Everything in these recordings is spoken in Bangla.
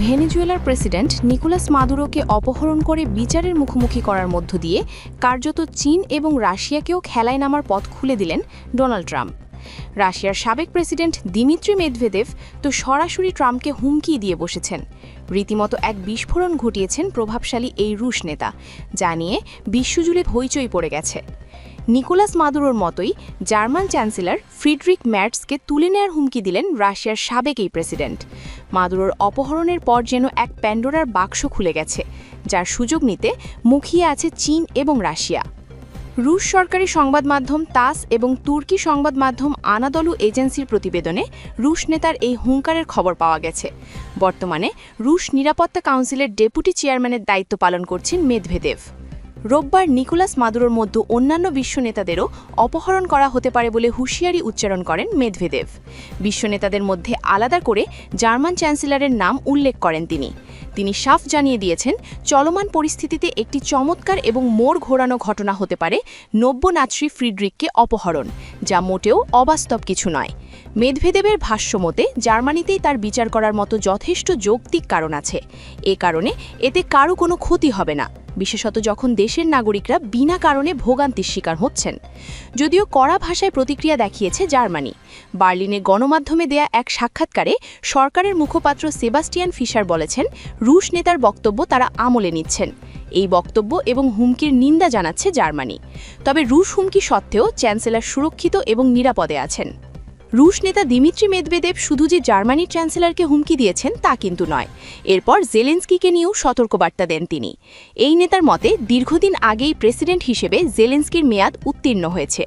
ভেনেজুয়েলার প্রেসিডেন্ট নিকোলাস মাদুরোকে অপহরণ করে বিচারের মুখোমুখি করার মধ্য দিয়ে কার্যত চীন এবং রাশিয়াকেও খেলায় নামার পথ খুলে দিলেন ডোনাল্ড ট্রাম্প। রাশিয়ার সাবেক প্রেসিডেন্ট দিমিত্রি মেদভেদেভ তো সরাসরি ট্রাম্পকে হুমকি দিয়ে বসেছেন। রীতিমতো এক বিস্ফোরণ ঘটিয়েছেন প্রভাবশালী এই রুশ নেতা, যা নিয়ে বিশ্বজুড়ে হইচই পড়ে গেছে। নিকোলাস মাদুরোর মতোই জার্মান চ্যান্সেলর ফ্রিডরিখ ম্যার্টসকে তুলে নেয়ার হুমকি দিলেন রাশিয়ার সাবেক এই প্রেসিডেন্ট। মাদুরোর অপহরণের পর যেন এক প্যান্ডোরার বাক্স খুলে গেছে, যার সুযোগ নিতে মুখিয়ে আছে চীন এবং রাশিয়া। রুশ সরকারি সংবাদ মাধ্যম তাস এবং তুর্কি সংবাদ মাধ্যম আনাদলু এজেন্সির প্রতিবেদনে রুশ নেতার এই হুঙ্কারের খবর পাওয়া গেছে। বর্তমানে রুশ নিরাপত্তা কাউন্সিলের ডেপুটি চেয়ারম্যানের দায়িত্ব পালন করছেন মেদভেদেভ। রোববার নিকোলাস মাদুরোর মধ্যে অন্যান্য বিশ্ব নেতাদেরও অপহরণ করা হতে পারে বলে হুঁশিয়ারি উচ্চারণ করেন মেদভেদেভ। বিশ্ব নেতাদের মধ্যে আলাদা করে জার্মান চ্যান্সেলরের নাম উল্লেখ করেন তিনি সাফ জানিয়ে দিয়েছেন, চলমান পরিস্থিতিতে একটি চমৎকার এবং মোড় ঘোরানো ঘটনা হতে পারে নব্য নাৎসি ফ্রিডরিখকে অপহরণ, যা মোটেও অবাস্তব কিছু নয়। মেদভেদেবের ভাষ্যমতে জার্মানিতেই তার বিচার করার মতো যথেষ্ট যৌক্তিক কারণ আছে। এ কারণে এতে কারও কোনো ক্ষতি হবে না, বিশেষত যখন দেশের নাগরিকরা বিনা কারণে ভোগান্তির শিকার হচ্ছেন। যদিও কড়া ভাষায় প্রতিক্রিয়া দেখিয়েছে জার্মানি। বার্লিনে গণমাধ্যমে দেয়া এক সাক্ষাৎকারে সরকারের মুখপাত্র সেবাস্টিয়ান ফিশার বলেছেন, রুশ নেতার বক্তব্য তারা আমলে নিচ্ছেন। এই বক্তব্য এবং হুমকির নিন্দা জানাচ্ছে জার্মানি। তবে রুশ হুমকি সত্ত্বেও চ্যান্সেলর সুরক্ষিত এবং নিরাপদে আছেন। রুশ নেতা দিমিত্রি মেদভেদেভ শুধু যে জার্মানির চ্যান্সেলরকে হুমকি দিয়েছেন তা কিন্তু নয়, এরপর জেলেন্সকিকে নিয়েও সতর্কবার্তা দেন তিনি। এই নেতার মতে দীর্ঘদিন আগেই প্রেসিডেন্ট হিসেবে জেলেন্সকির মেয়াদ উত্তীর্ণ হয়েছে।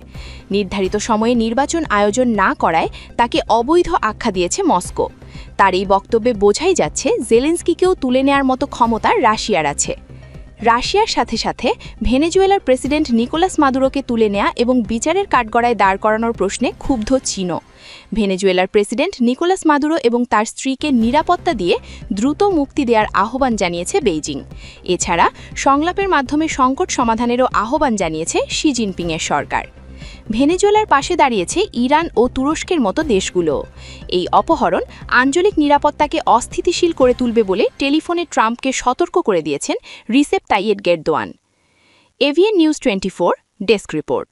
নির্ধারিত সময়ে নির্বাচন আয়োজন না করায় তাকে অবৈধ আখ্যা দিয়েছে মস্কো। তার এই বক্তব্যে বোঝাই যাচ্ছে জেলেন্সকিকেও তুলে নেয়ার মতো ক্ষমতা রাশিয়ার আছে। রাশিয়ার সাথে সাথে ভেনেজুয়েলার প্রেসিডেন্ট নিকোলাস মাদুরোকে তুলে নেয়া এবং বিচারের কাঠগড়ায় দাঁড় করানোর প্রশ্নে ক্ষুব্ধ চীনও। ভেনেজুয়েলার প্রেসিডেন্ট নিকোলাস মাদুরো এবং তার স্ত্রীকে নিরাপত্তা দিয়ে দ্রুত মুক্তি দেওয়ার আহ্বান জানিয়েছে বেইজিং। এছাড়া সংলাপের মাধ্যমে সংকট সমাধানেরও আহ্বান জানিয়েছে শি জিনপিংয়ের সরকার। ভেনেজুয়েলার পাশে দাঁড়িয়েছে ইরান ও তুরস্কের মতো দেশগুলো। এই অপহরণ আঞ্চলিক নিরাপত্তাকে অস্থিতিশীল করে তুলবে বলে টেলিফোনে ট্রাম্পকে সতর্ক করে দিয়েছেন Recep Tayyip Erdogan. AVN news 24 desk report.